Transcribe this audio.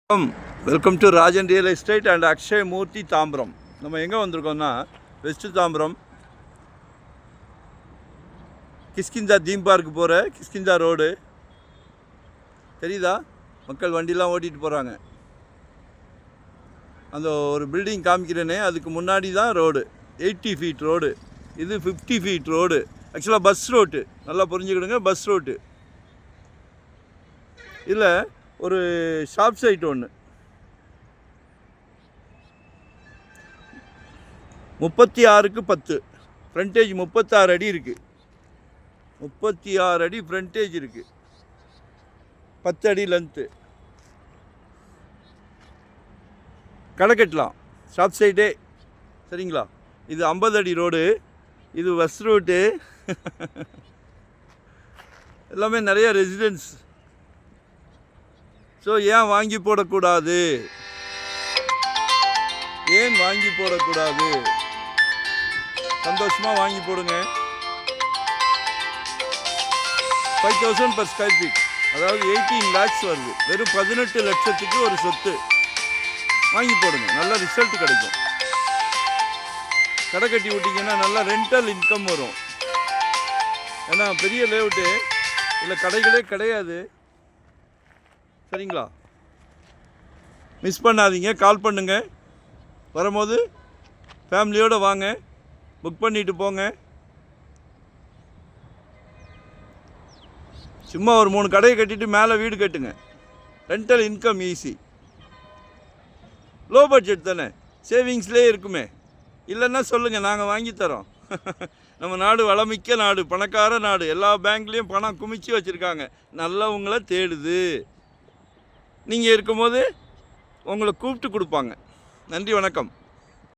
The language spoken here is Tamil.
Welcome to Rajan real estate and Akshay Moorthy Tambaram. நம்ம எங்கே வந்திருக்கோம்னா வெஸ்ட் தாம்பரம் கிஷ்கிந்தா தீம் பார்க்கு போகிற கிஷ்கிந்தா ரோடு தெரியுதா? மக்கள் வண்டிலாம் ஓட்டிகிட்டு போகிறாங்க. அந்த ஒரு பில்டிங் காமிக்கிறேனே அதுக்கு முன்னாடி தான் ரோடு. 80 ஃபீட் ரோடு, இது 50 ஃபீட் ரோடு. ஆக்சுவலாக பஸ் ரோட்டு, நல்லா புரிஞ்சுக்கிடுங்க, பஸ் ரோட்டு. இதில் ஒரு ஷாப் சைட் ஒன்று 36க்கு 10 ஃப்ரண்டேஜ் 36 அடி இருக்குது. 36 அடி ஃப்ரண்டேஜ் இருக்குது, 10 அடி லென்த்து. கடை கட்டலாம் ஷாப் சைட்டே, சரிங்களா? இது 50 அடி ரோடு, இது பஸ் ரோட்டு. எல்லாமே நிறைய ரெசிடென்ஸ். ஸோ ஏன் வாங்கி போடக்கூடாது? ஏன் வாங்கி போடக்கூடாது? சந்தோஷமாக வாங்கி போடுங்க. 5,000 per square feet, அதாவது 18 lakhs வருது. வெறும் 18 லட்சத்துக்கு ஒரு சொத்து. வாங்கி போடுங்க, நல்ல ரிசல்ட் கிடைக்கும். கடை கட்டி விட்டிங்கன்னா நல்லா ரெண்டல் இன்கம் வரும். ஏன்னா பெரிய லேஅவுட்டு, இல்லை கடைகளே கிடையாது, சரிங்களா? மிஸ் பண்ணாதீங்க, கால் பண்ணுங்கள். வரும்போது ஃபேமிலியோடு வாங்க, புக் பண்ணிவிட்டு போங்க. சும்மா ஒரு 3 கடையை கட்டிட்டு மேலே வீடு கட்டுங்க. Rental income easy. Low budget தானே, சேவிங்ஸ்லேயே இருக்குமே. இல்லைன்னா சொல்லுங்கள், நாங்கள் வாங்கித்தரோம். நம்ம நாடு வளமிக்க நாடு, பணக்கார நாடு. எல்லா பேங்க்லேயும் பணம் குமிச்சு வச்சுருக்காங்க. நல்லவங்கள தேடுது. நீங்கள் இருக்கும்போது உங்களை கூப்பிட்டு கொடுப்பாங்க. நன்றி, வணக்கம்.